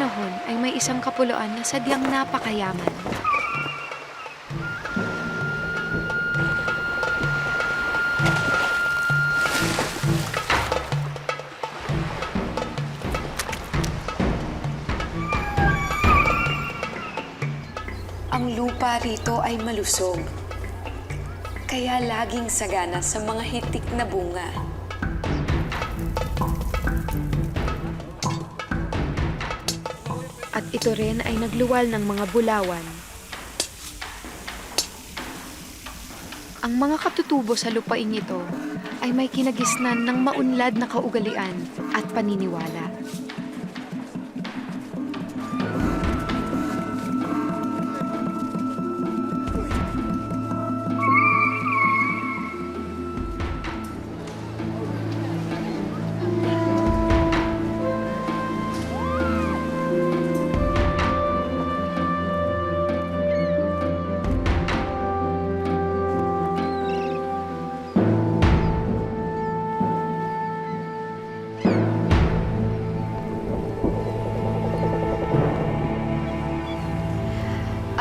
panahon ay may isang kapuluan na sadyang napakayaman. Ang lupa rito ay malusog, kaya laging sagana sa mga hitik na bunga. At ito rin ay nagluwal ng mga bulawan. Ang mga katutubo sa lupain ito ay may kinagisnan ng maunlad na kaugalian at paniniwala.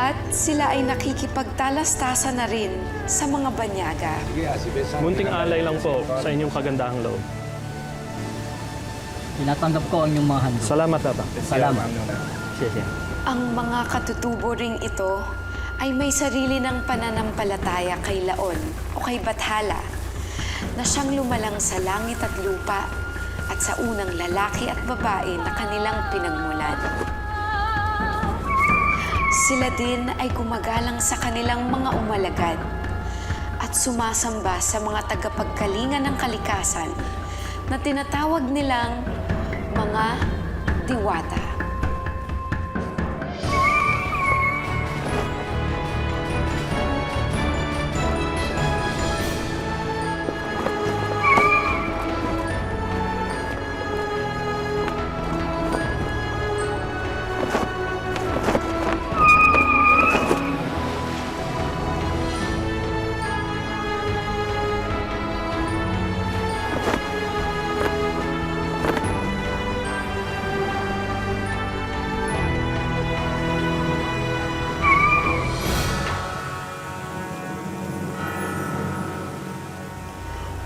At sila ay nakikipagtalastasan na rin sa mga banyaga. Munting alay lang po sa inyong kagandahang loob. Tinatanggap ko ang inyong mga handog. Salamat, Tata. Salamat. Sige. Ang mga katutubo ring ito ay may sarili ng pananampalataya kay Laon o kay Bathala na siyang lumalang sa langit at lupa at sa unang lalaki at babae na kanilang pinagmulan. Sila din ay gumagalang sa kanilang mga umalagad at sumasamba sa mga tagapagkalinga ng kalikasan na tinatawag nilang mga diwata.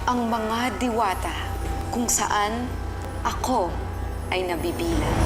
Ang mga diwata kung saan ako ay nabibilang.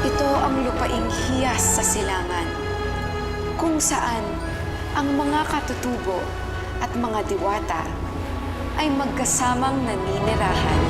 Ito ang lupaing hiyas sa silangan, kung saan ang mga katutubo at mga diwata ay magkasamang naninirahan.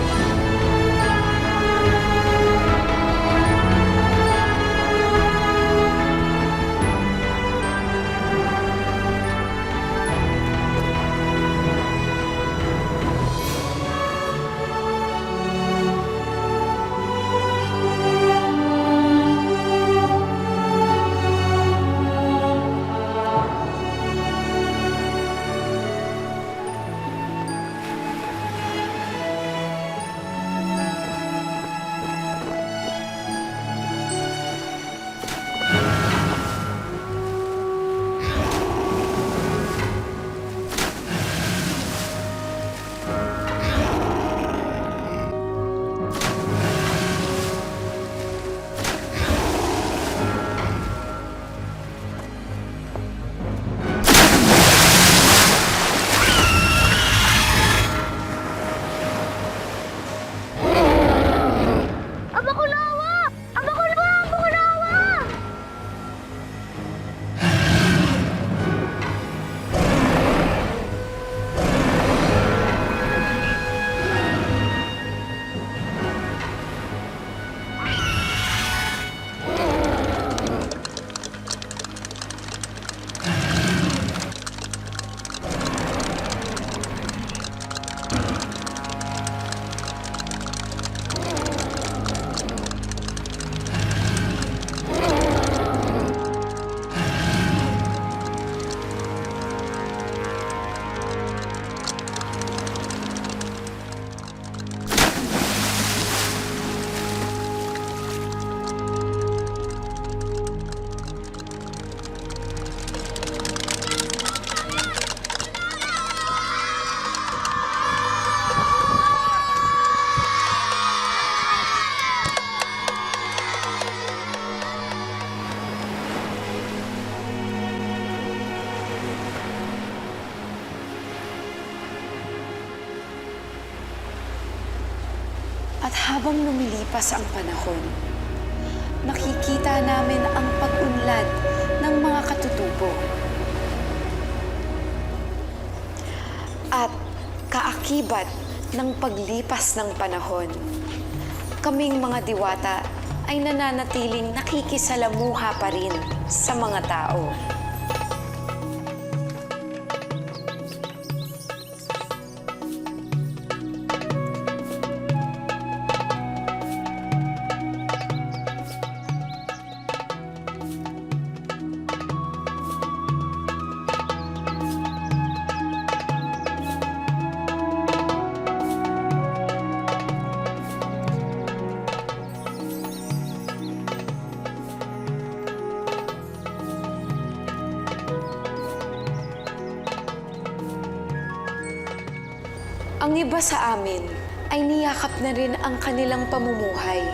At habang lumilipas ang panahon, nakikita namin ang pag-unlad ng mga katutubo. At kaakibat ng paglipas ng panahon, kaming mga diwata ay nananatiling nakikisalamuha pa rin sa mga tao. Ang iba sa amin ay niyakap na rin ang kanilang pamumuhay.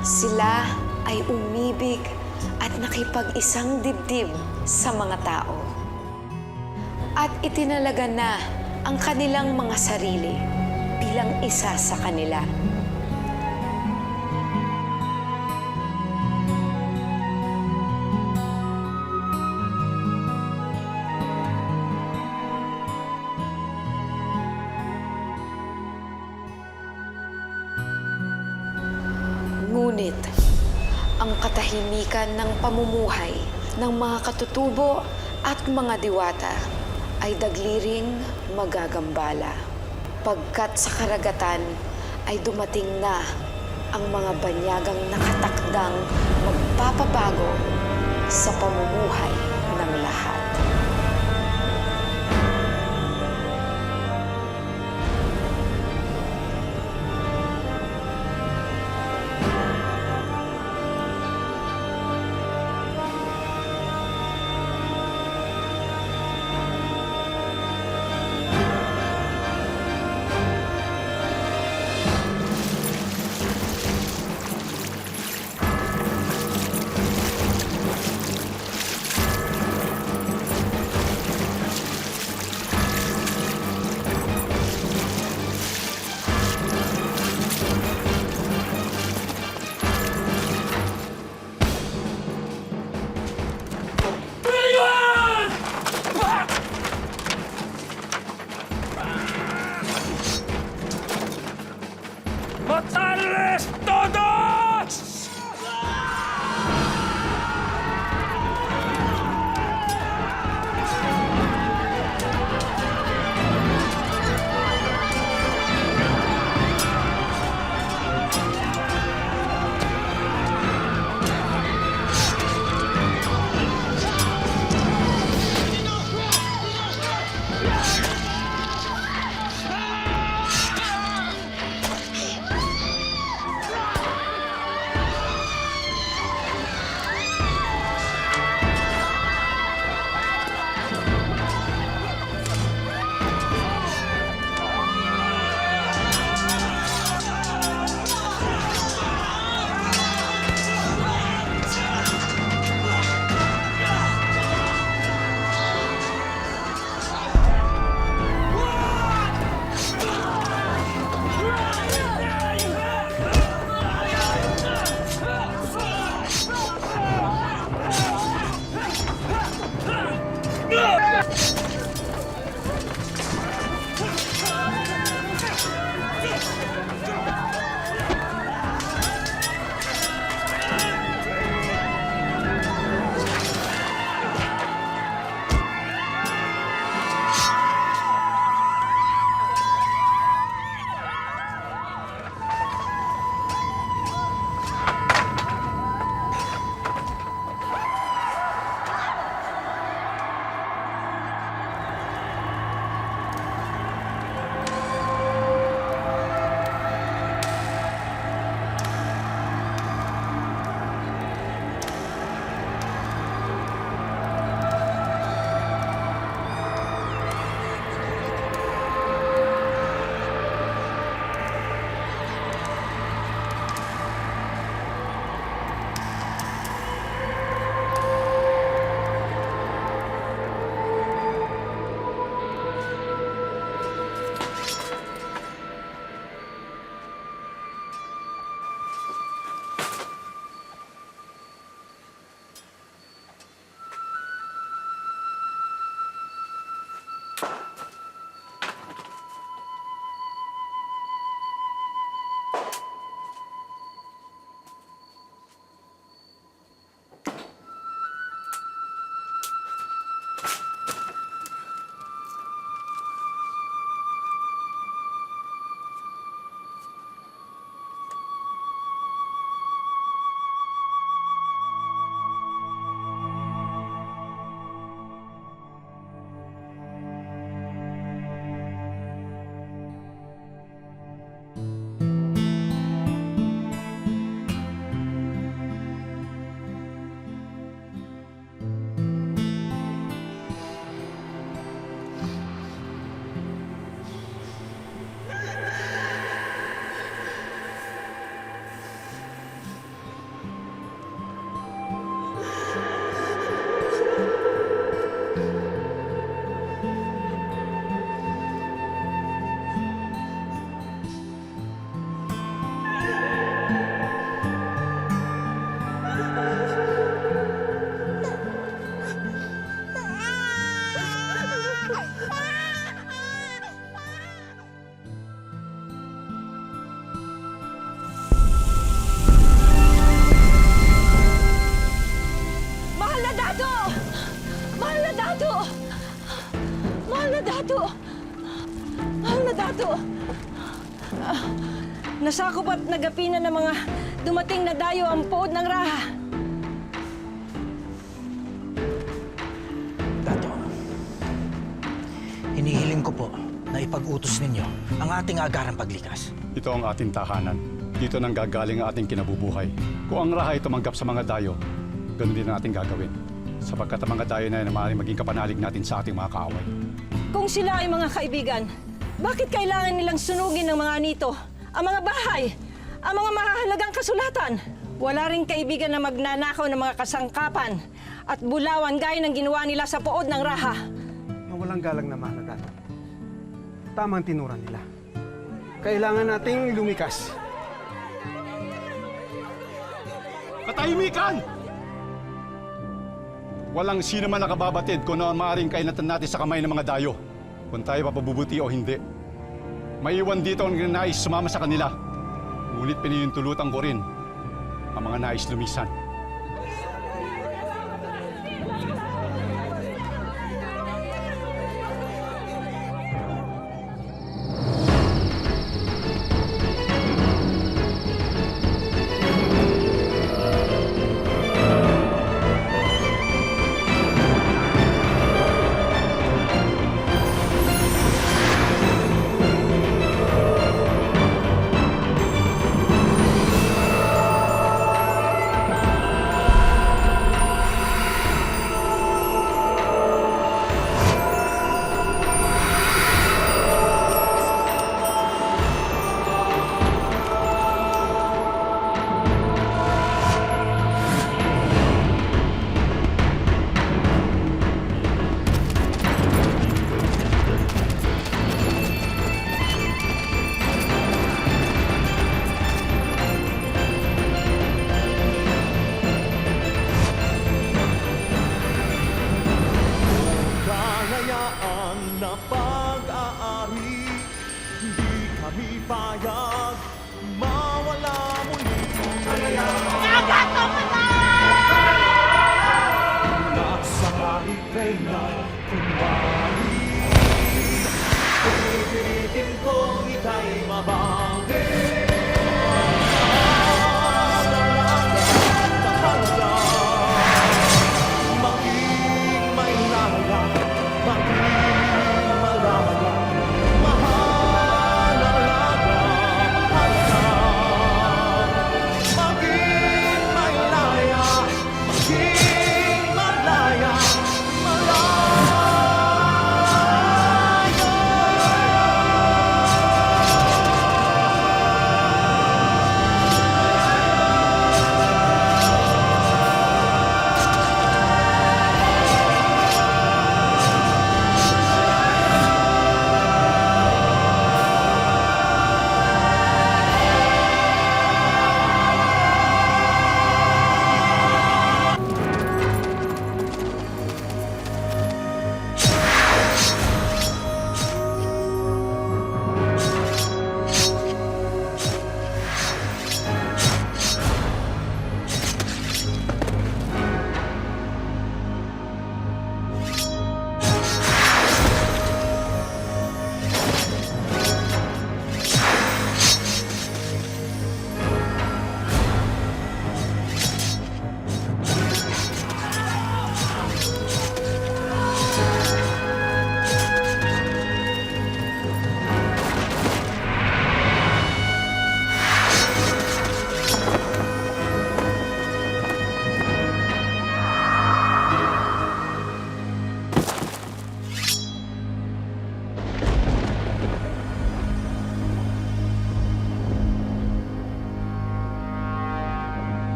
Sila ay umibig at nakipag-isang dibdib sa mga tao. At itinalaga na ang kanilang mga sarili bilang isa sa kanila. Ngunit, ang katahimikan ng pamumuhay ng mga katutubo at mga diwata ay dagliring magagambala. Pagkat sa karagatan ay dumating na ang mga banyagang nakatakdang magpapabago sa pamumuhay ng lahat. ¡Matarles todos! Nasakop at nagapinan ng mga dumating na dayo ang pood ng Raha. Dato, hinihiling ko po na ipag-utos ninyo ang ating agarang paglikas. Ito ang ating tahanan. Dito nang gagaling ang ating kinabubuhay. Kung ang Raha ay tumanggap sa mga dayo, ganun din ang ating gagawin. Sapagkat ang mga dayo na yan ay maaaring maging kapanalig natin sa ating mga kaaway. Kung sila ay mga kaibigan, bakit kailangan nilang sunugin ng mga anito, ang mga bahay, ang mga mahahalagang kasulatan? Wala ring kaibigan na magnanakaw ng mga kasangkapan at bulawan gaya ng ginawa nila sa pood ng Raha. Na walang galang na mahalaga. Tamang tinura nila. Kailangan nating lumikas. Katahimikan! Walang sino man nakababatid kung ano ang maaaring kainatan natin sa kamay ng mga dayo. Kung tayo papabubuti o hindi. Maiwan dito ang nais sumama sa kanila. Ngunit pinihintulutan ko rin ang mga nais lumisan. Kalayaan na pag-aari, hindi kami payag mawala muli. Nasa kahit kailan kumari, pipilitin kong ika'y mabawi.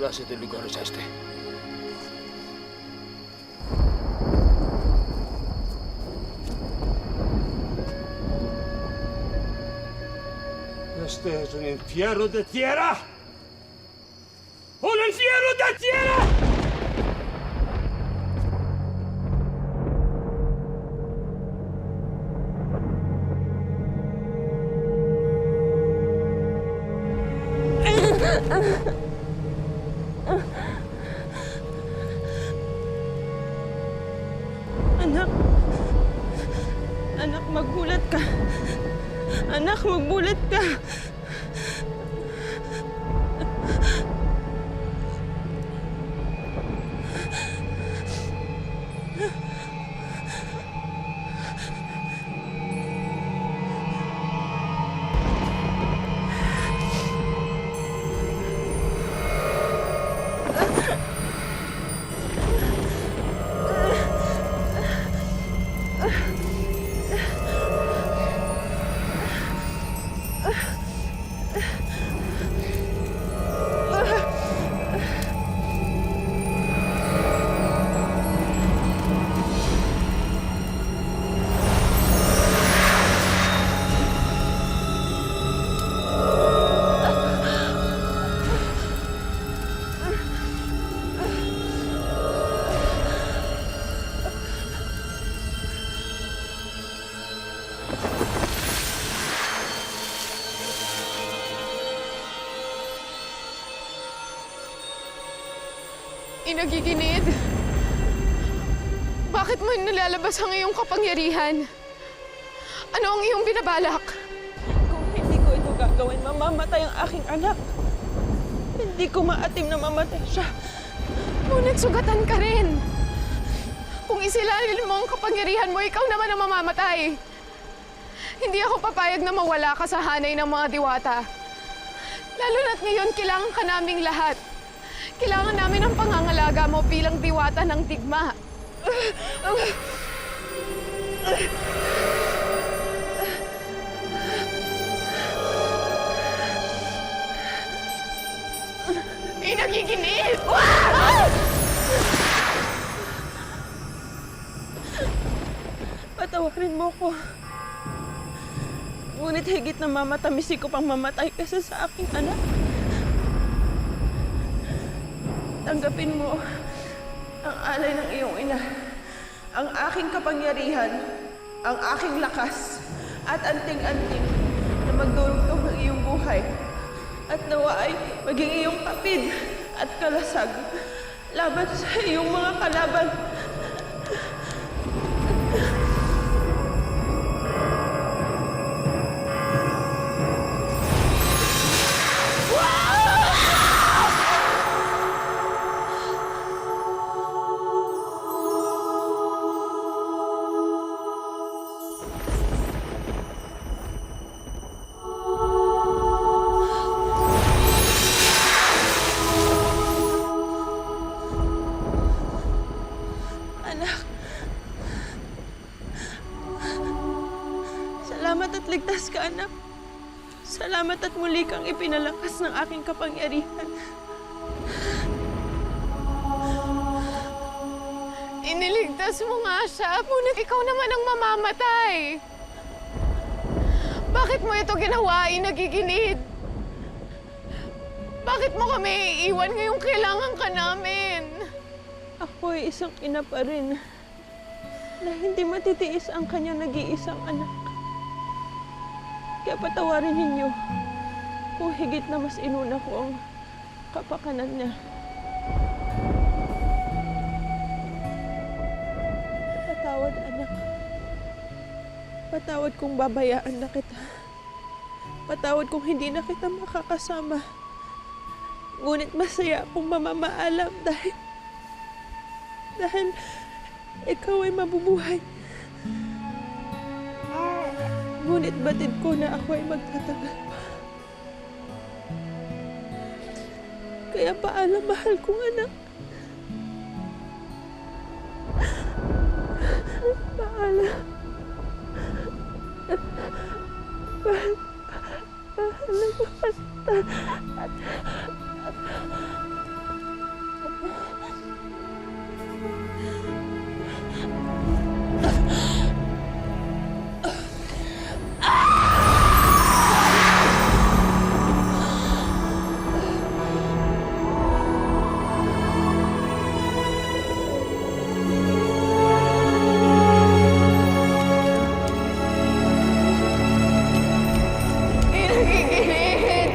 clase de lugar es este? Este es un infierno de tierra. ¡Un infierno de tierra! Anak! Anak, magbulat ka! Anak, magbulat ka! Inagiginid! Bakit mo nilalabas ang iyong kapangyarihan? Ano ang iyong binabalak? Kung hindi ko ito gagawin, mamamatay ang aking anak. Hindi ko maatim na mamatay siya. Ngunit sugatan ka rin. Kung isilalin mo ang kapangyarihan mo, ikaw naman ang mamamatay. Hindi ako papayag na mawala ka sa hanay ng mga diwata. Lalo na't ngayon, kailangan ka naming lahat. Kailangan namin ang pangangalaga mo bilang diwata ng digma. Inagiginid! Patawarin mo ko. Ngunit higit na mamatamisi ko pang mamatay kasi sa aking anak. Tanggapin mo ang alay ng iyong ina, ang aking kapangyarihan, ang aking lakas, at anting-anting na magdurugtong ng iyong buhay. At nawa ay maging iyong kapid at kalasag laban sa iyong mga kalaban. Salamat at ligtas ka, anak. Salamat at muli kang ipinalakas ng aking kapangyarihan. Iniligtas mo nga siya, ngunit ikaw naman ang mamamatay. Bakit mo ito ginawa, Inagiginid? Bakit mo kami iiwan ngayong kailangan ka namin? Ako ay isang ina pa rin na hindi matitiis ang kanyang nag-iisang anak. Kaya patawarin ninyo kung higit na mas inuna ko ang kapakanan niya. Patawad, anak. Patawad kung babayaan na kita. Patawad kung hindi na kita makakasama. Ngunit masaya akong mamamaalam dahil ikaw ay mabubuhay. Ngunit batid ko na ako ay magtatagal pa. Kaya paalam, mahal kong anak. Paalam. Paalam. Hindi nakikinig!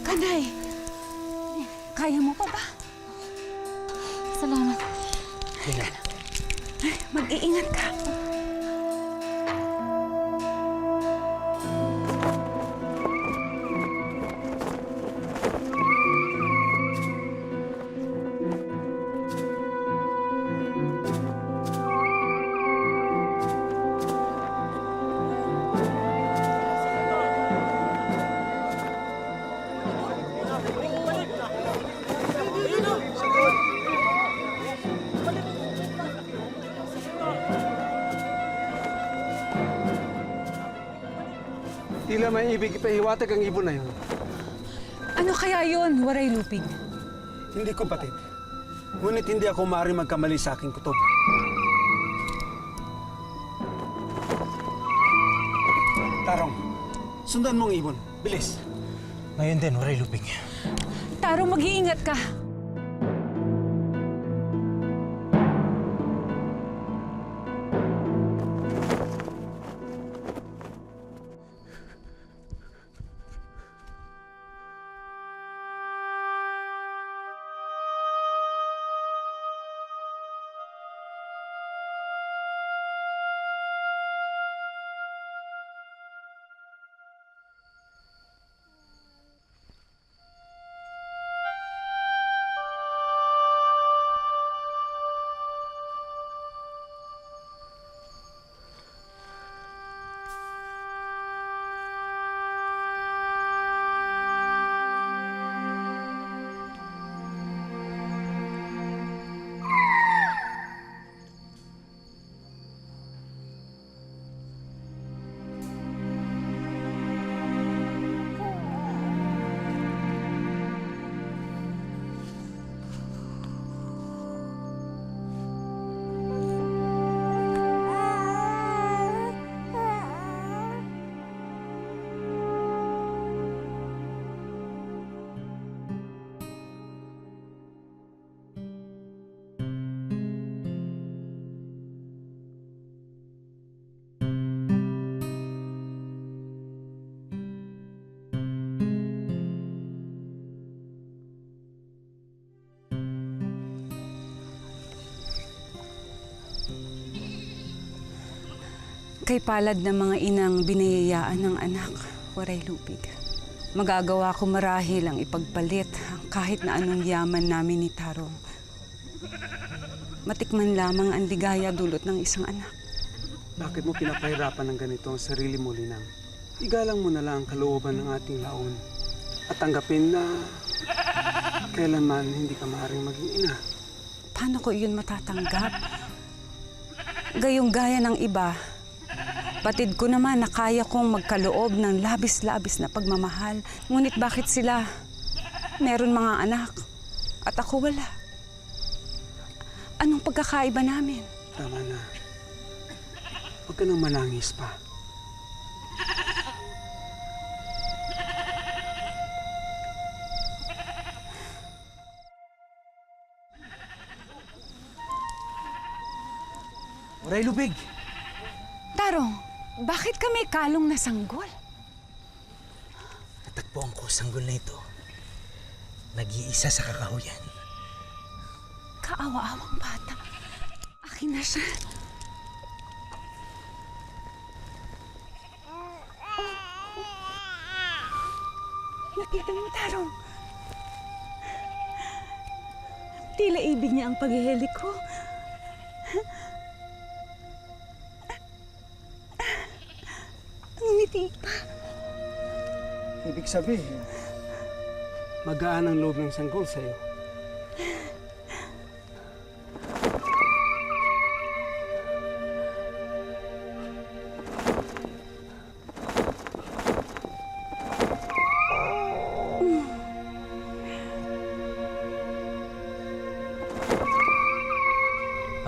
Kanay, kaya mo pa ba? Salamat. Mag-iingat ka. Tila may ibig ipahiwatig ang ibon na yun. Ano kaya yon, Waray Lupig? Hindi kapatid. Ngunit hindi ako maaari magkamali sa aking kutob. Tarong, sundan mo ang ibon. Bilis. Ngayon din, Waray Lupig. Taro, mag-iingat ka. Kay palad ng mga inang binayayaan ng anak, Waray Lupig. Magagawa ko marahil ang ipagpalit kahit na anong yaman namin ni Tarong. Matikman lamang ang ligaya dulot ng isang anak. Bakit mo pinapahirapan ng ganito ang sarili mo, Linang? Igalang mo na lang ang kalooban ng ating laon. At tanggapin na kailanman hindi ka maaaring maging ina. Paano ko iyon matatanggap? Gayong gaya ng iba, batid ko naman na kaya kong magkaloob ng labis-labis na pagmamahal. Ngunit bakit sila meron mga anak at ako wala? Anong pagkakaiba namin? Tama na. Huwag ka nang manangis pa. Waray Lupig! Tarong, Bakit ka may kalong na sanggol? Natagpuan ko sanggol na ito. Nag-iisa sa kakahuyan. Kaawa-awang bata. Akin na siya. Nakita mo, Tarong. Tila ibig niya ang paghihili ko. Ang ngiti pa. Ibig sabihin, magaan ang loob ng sanggol sa'yo.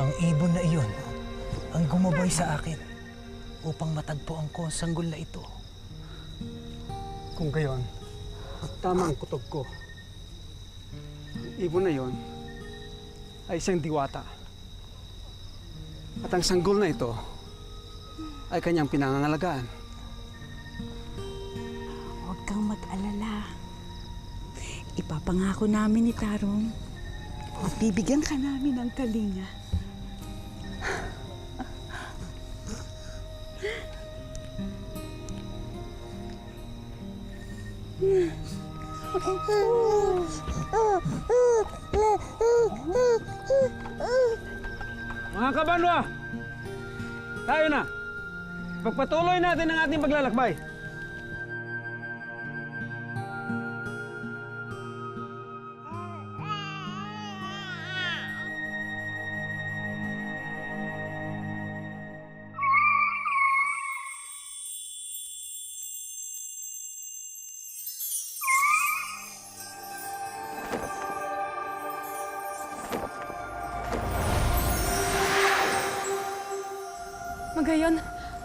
Ang ibon na iyon ang gumabay sa akin upang matagpuan ko ang sanggol na ito. Kung gayon, tama ang kutob ko. Ang ibon na yon ay isang diwata. At ang sanggol na ito ay kanyang pinangangalagaan. Huwag kang mag-alala. Ipapangako namin ni Tarong. Bibigyan ka namin ng kalinga. Mga kabanwa, tayo na. Pagpatuloy natin ang ating paglalakbay. Magayon,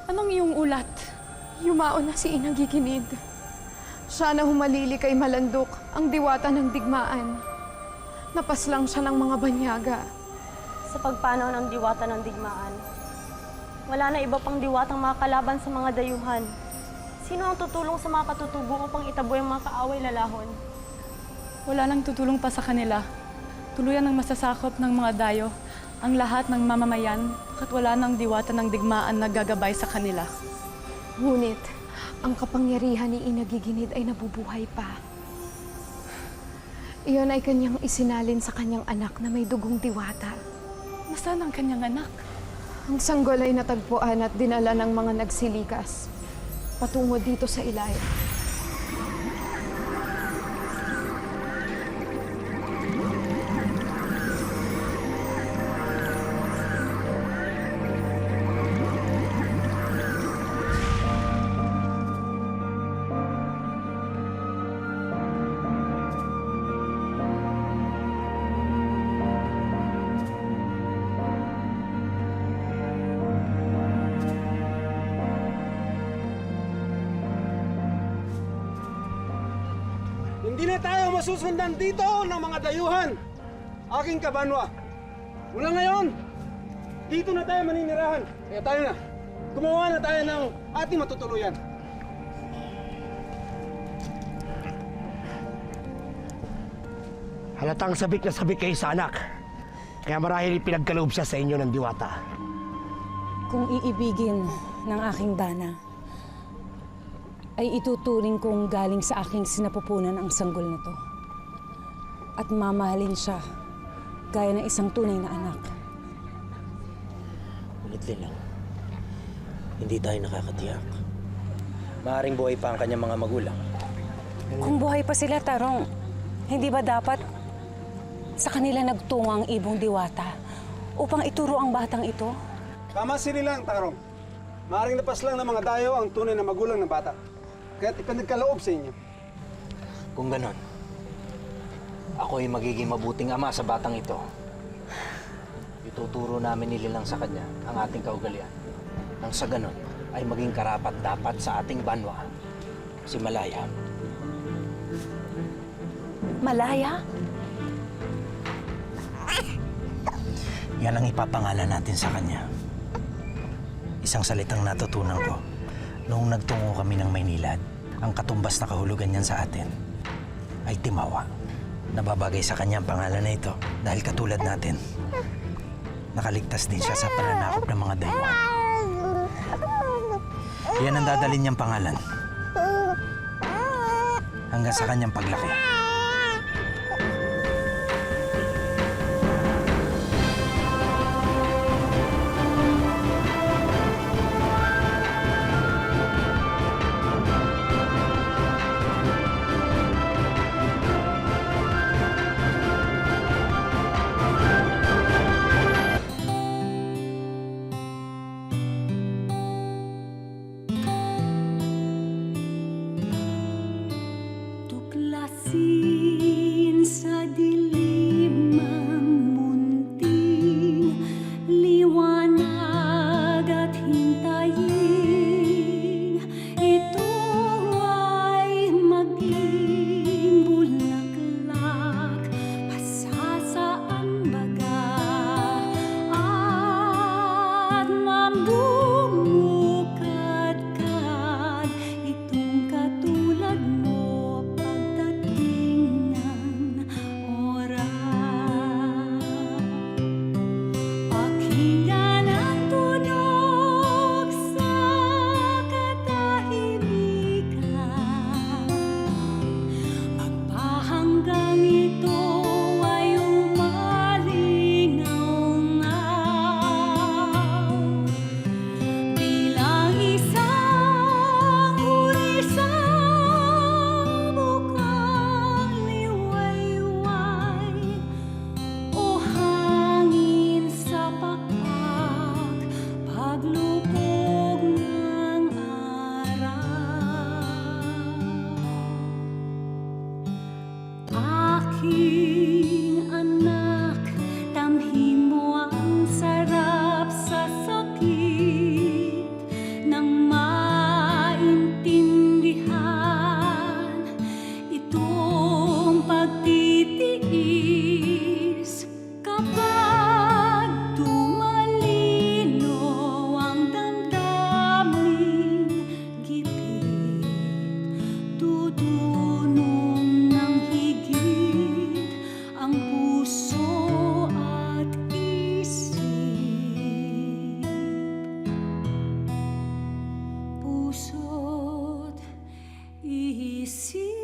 anong iyong ulat? Yumao na si Inang Giginid. Siya na humalili kay Malandok, ang diwata ng digmaan. Napaslang siya ng mga banyaga. Sa pagpanaw ng diwata ng digmaan, wala na iba pang diwatang makakalaban sa mga dayuhan. Sino ang tutulong sa mga katutubo upang itaboy ang mga kaaway lalahon? Wala nang tutulong pa sa kanila. Tuluyan ang masasakop ng mga dayo ang lahat ng mamamayan at wala nang diwata ng digmaan na gagabay sa kanila. Ngunit, ang kapangyarihan ni Ina Giginid ay nabubuhay pa. Iyon ay kanyang isinalin sa kanyang anak na may dugong diwata. Nasaan ang kanyang anak? Ang sanggol ay natagpuan at dinala ng mga nagsilikas patungo dito sa Ilaya. Hindi na tayo masusundan dito ng mga dayuhan. Aking kabanwa. Mula ngayon, dito na tayo maninirahan. Kaya tayo na. Gumawa na tayo ng ating matutuluyan. Halatang sabik na sabik kayo sa anak. Kaya marahil pinagkaloob siya sa inyo ng diwata. Kung iibigin ng aking bana, ay ituturing kong galing sa aking sinapupunan ang sanggol na to. At mamahalin siya gaya ng isang tunay na anak. Ngunit lang, hindi tayo nakakatiyak. Maaring buhay pa ang kanyang mga magulang. Kung buhay pa sila, Tarong, hindi ba dapat sa kanila nagtungo ang ibong diwata upang ituro ang batang ito? Tama sila lang, Tarong. Maaring napas lang ng mga dayo ang tunay na magulang ng bata. Kaya't ipinagkaloob sa inyo. Kung ganon, ako ay magiging mabuting ama sa batang ito. Ituturo namin nililang sa kanya ang ating kaugalian. Nang sa ganon, ay maging karapat-dapat sa ating banwa, si Malaya. Malaya? Yan ang ipapangalan natin sa kanya. Isang salitang natutunan ko Noong nagtungo kami ng Maynilad, ang katumbas na kahulugan niyan sa atin ay Timawa. Nababagay sa kanya ang pangalan na ito dahil katulad natin, nakaligtas din siya sa pananakop ng mga dayuhan. Yan ang dadalhin niyang pangalan hanggang sa kanyang paglaki. Tuklasin sa dilim ang munting liwanag at hintayin ito ay maging bulaklak pasasaan baga at mambumukadkad itong katulad mo pagdating ng oras. Pakinggan ang tunog sa katahimikan, magpahanggang ito ay umalingaw bilang isang hurisang bukang liwayway o hangin sa pakpak paglubog ng araw. Aking anak, tamhin mo ang sarap sa sakit nang maintindihan itong pagtitiis kapag tumalino ang damdaming gipit, tudunong ng higit ang puso at isip. Puso't isip.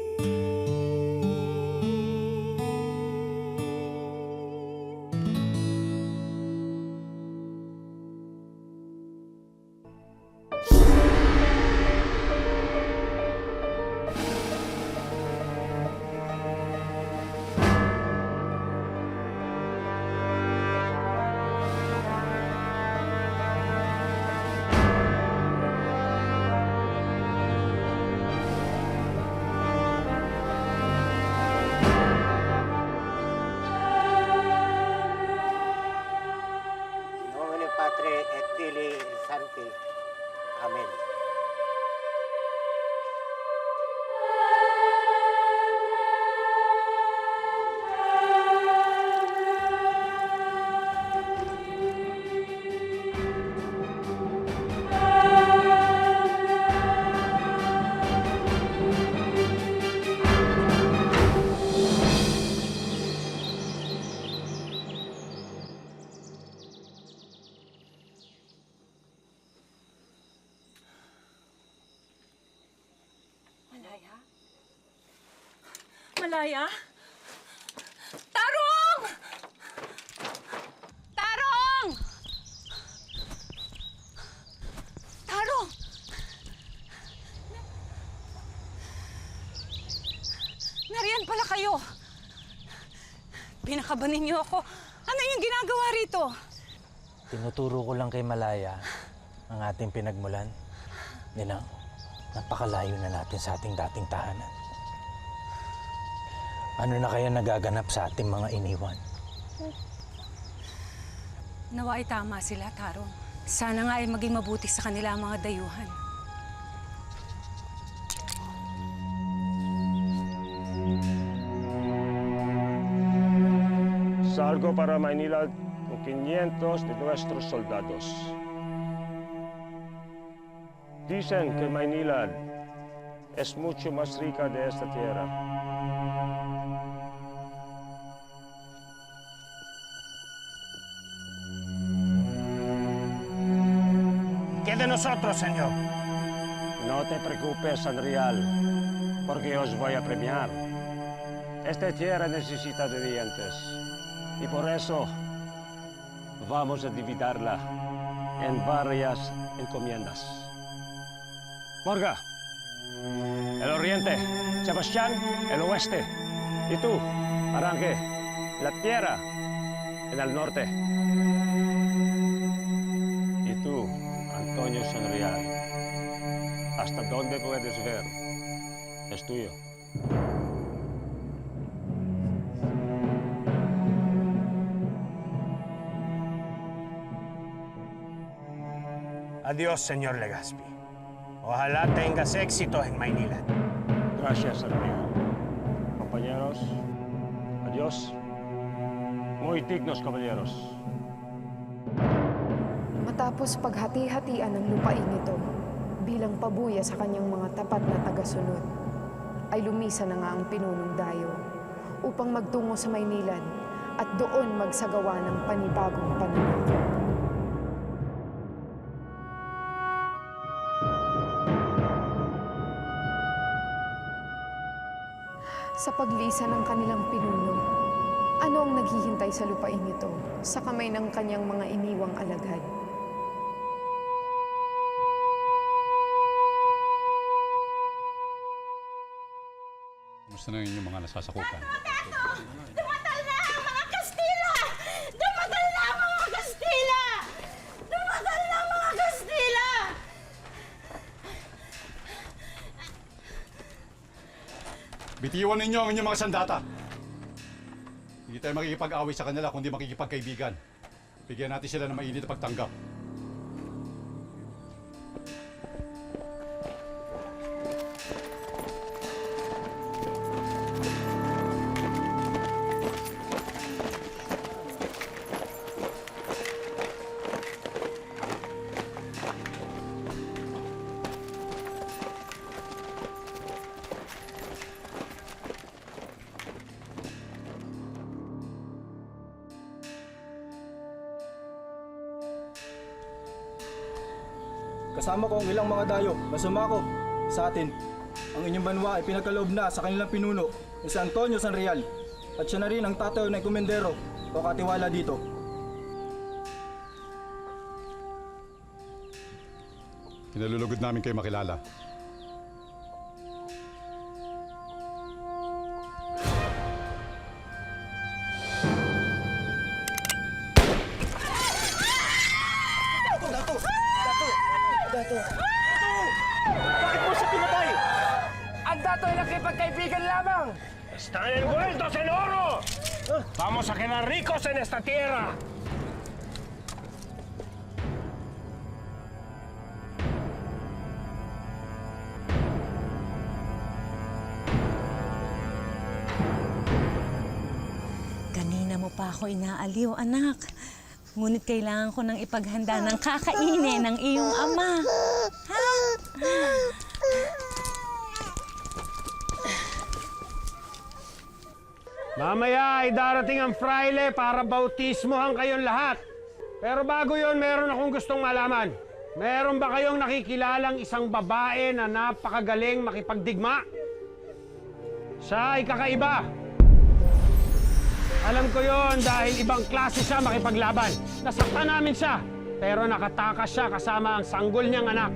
In nomine Patri et Filii et Sancti. Amen. Malaya? Malaya? Tarong! Tarong! Tarong! Nariyan pala kayo. Pinakabanin niyo ako. Ano yung ginagawa rito? Tinuturo ko lang kay Malaya ang ating pinagmulan. Ninang, napakalayo na natin sa ating dating tahanan. Ano na kaya nagaganap sa ating mga iniwan? Nawa ay tama sila, Tarong. Sana nga ay maging mabuti sa kanila ang mga dayuhan. Salgo para Maynila con 500 de nuestros soldados. Dicen que Maynilad es mucho más rica de esta tierra. ¿Qué de nosotros, señor? No te preocupes, Sanrial, porque os voy a premiar. Esta tierra necesita de dientes y por eso vamos a dividirla en varias encomiendas. Morga, el oriente, Sebastián, el oeste, y tú, Arranque, la tierra en el norte. Y tú, Antonio Sanrial, hasta donde puedes ver, es tuyo. Adiós, señor Legazpi. Ojalá tengas éxito en Maynilad. Gracias, amigo. Compañeros, adiós. Muy dignos, caballeros. Matapos paghati-hatian ng lupain ito bilang pabuya sa kanyang mga tapat na tagasunod, ay lumisa na nga ang pinunong dayo upang magtungo sa Maynilad at doon magsagawa ng panibagong pananakop. Sa paglisa ng kanilang pinuno, ano ang naghihintay sa lupain ito sa kamay ng kanyang mga iniwang alagad? Kumusta na inyong mga nasasakupan? Dumatal na ang mga Kastila! Dumatal na ang mga Kastila! Dumatal na ang mga Kastila! Bitiwan ninyo ang inyong mga sandata. Hindi tayo makikipag-away sa kanila kundi makikipagkaibigan. Bigyan natin sila ng mainit na pagtanggap. Kasama ko ang ilang mga dayo na sumakop sa atin. Ang inyong banwa ay pinagkaloob na sa kanilang pinuno, ni si Antonio Sanrial, at siya na rin ang tatayo ng komendero o katiwala dito. Kinalulugod namin kayo makilala. Bakit mo siya pinatay? Ang dato ay nakipagkaibigan lamang. Están envueltos en oro. Vamos a quedar ricos en esta tierra. Kanina mo pa ako inaaliw, anak. Ngunit kailangan ko nang ipaghanda ng kakainin ng iyong ama. Ha? Mamaya ay darating ang fraile para bautismohan kayong lahat. Pero bago yon, meron akong gustong malaman. Meron ba kayong nakikilalang isang babae na napakagaling makipagdigma? Siya ay kakaiba. Alam ko yon dahil ibang klase siya makipaglaban. Nasaktan namin siya, pero nakatakas siya kasama ang sanggol niyang anak.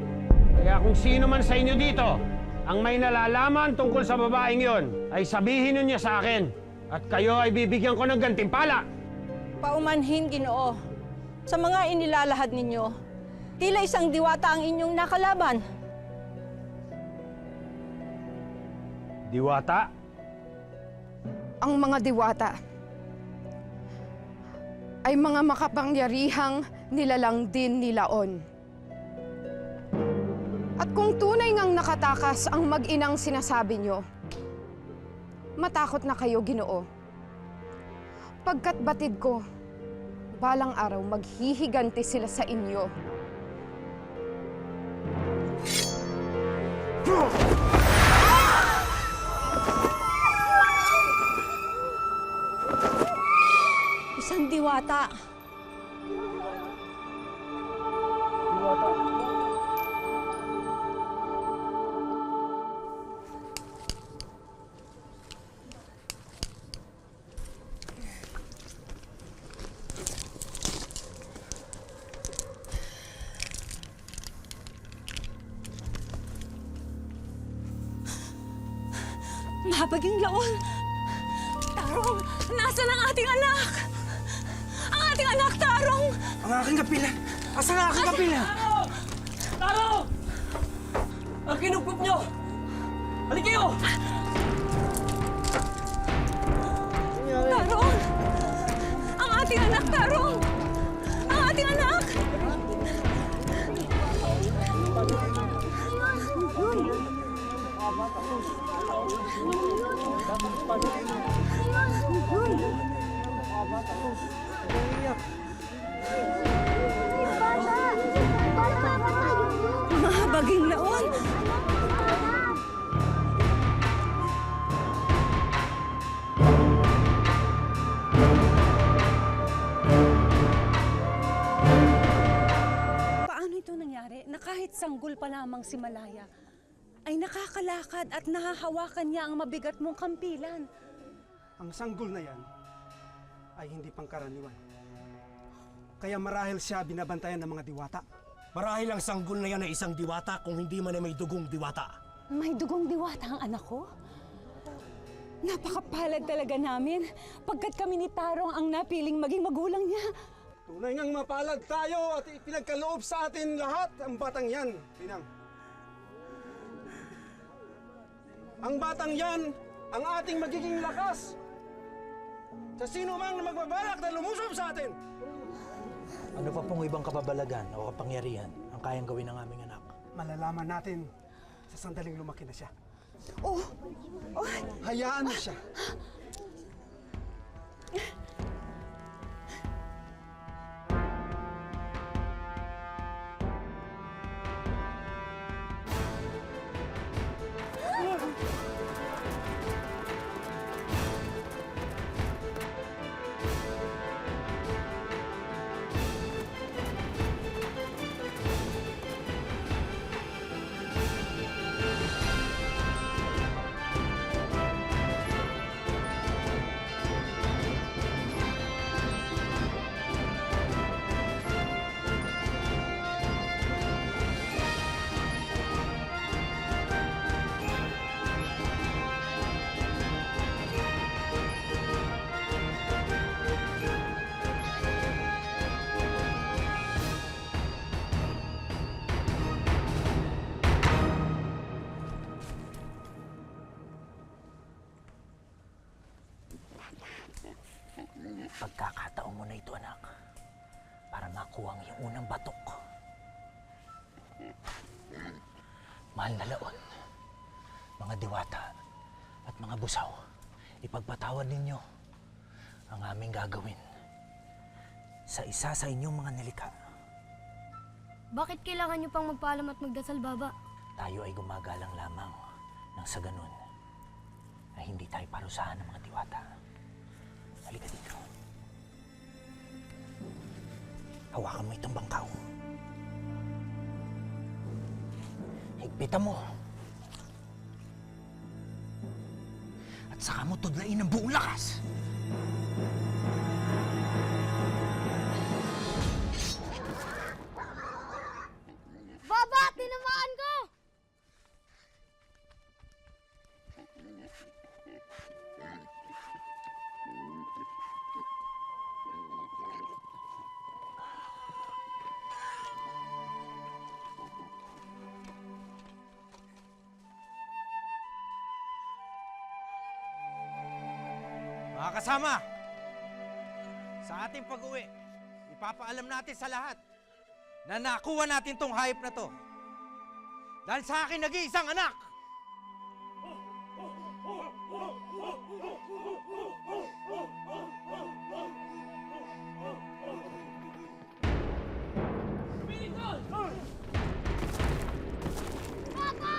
Kaya kung sino man sa inyo dito ang may nalalaman tungkol sa babaeng yon, ay sabihin niyo sa akin. At kayo ay bibigyan ko ng gantimpala. Paumanhin, Ginoo. Sa mga inilalahad ninyo, tila isang diwata ang inyong nakalaban. Diwata? Ang mga diwata ay mga makapangyarihang nilalang din ni Laon. At kung tunay ngang nakatakas ang mag-inang sinasabi nyo, matakot na kayo, Ginoo. Pagkat batid ko, balang araw maghihiganti sila sa inyo. Isang diwata. Mabaging laon! Tarong, nasaan ang ating anak? Ang ating anak, Tarong! Ang aking kapila! Asan ang aking kapila? Tarong! Ang kinugkup nyo! Halika kayo! Tarong! Ang ating anak, Tarong! Ang ating anak! Mahabaging laon! Paano ito nangyari na kahit sanggol pa lamang si Malaya, ay nakakalakad at nahahawakan niya ang mabigat mong kampilan? Ang sanggol na yan ay hindi pangkaraniwan. Kaya marahil siya binabantayan ng mga diwata. Marahil ang sanggol na yan ay isang diwata kung hindi man ay may dugong diwata. May dugong diwata ang anak ko? Napakapalad talaga namin pagkat kami ni Tarong ang napiling maging magulang niya. Tunay ngang mapalad tayo at ipinagkaloob sa atin lahat ang batang yan, Pinang. Ang batang yan ang ating magiging lakas sa sino mang na magbabalak na lumusob sa atin. Ano pa pong ibang kababalagan o kapangyarihan ang kayang gawin ng aming anak? Malalaman natin sa sandaling lumaki na siya. Oh! Hayaan mo siya. Pagkakataon mo na ito, anak, para makuha ang iyong unang batok. Mahal na laon, mga diwata at mga busaw, ipagpatawad ninyo ang aming gagawin sa isa sa inyong mga nilikha. Bakit kailangan niyo pang magpaalam at magdasal, Baba? Tayo ay gumagalang lamang nang sa ganun ay hindi tayo parusahan ng mga diwata. Halika dito. Hawakan mo itong bangkaw. Higpitan mo. At saka mo tudlain ng buong lakas. Baba! Tinamaan ko! Mga kasama, sa ating pag-uwi, ipapaalam natin sa lahat na nakuha natin tong hayop na to. Dahil sa akin nag-iisang anak. Papa!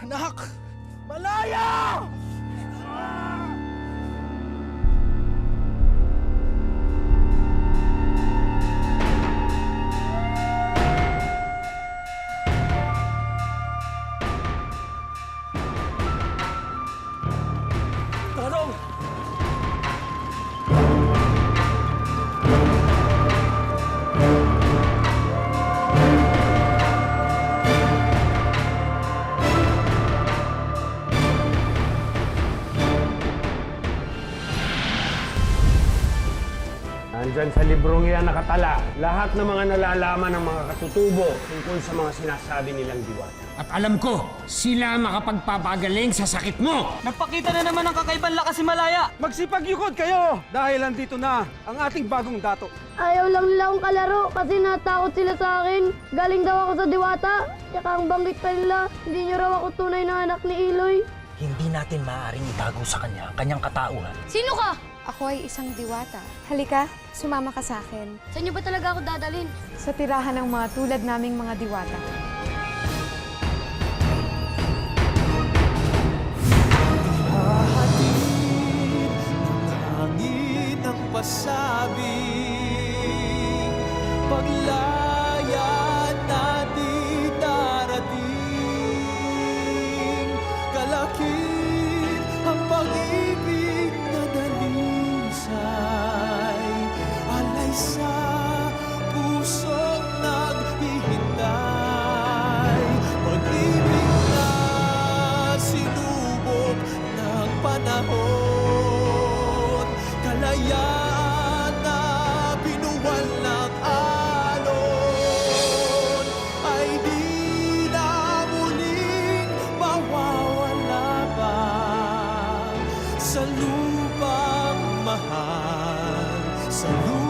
Anak! Malaya! Tarong! Nandyan sa librong yan nakatala lahat ng mga nalalaman ng mga katutubo tungkol sa mga sinasabi nilang diwata. At alam ko, sila makapagpapagaling sa sakit mo! Nagpakita na naman ng kakaibang lakas si Malaya! Magsipagyukod kayo! Dahil nandito na ang ating bagong dato. Ayaw lang nila akong kalaro kasi natakot sila sa akin. Galing daw ako sa diwata. Tsaka ang banggit pa nila, hindi niyo raw ako tunay na anak ni Iloy. Hindi natin maaaring ibago sa kanya ang kanyang katauhan. Sino ka? Ako ay isang diwata. Halika, sumama ka sa akin. Saan niyo ba talaga ako dadalhin? Sa tirahan ng mga tulad naming mga diwata. Hangin ang pasabi, paglaya natin darating. Kalakip ang pag-ibig na dalisay, alay sa pusong naghihintay. Pag-ibig na sinubok ng panahon, kalayaan na binuwal ng alon, ay di na muling mawawala pa sa lupang mahal, sa lupang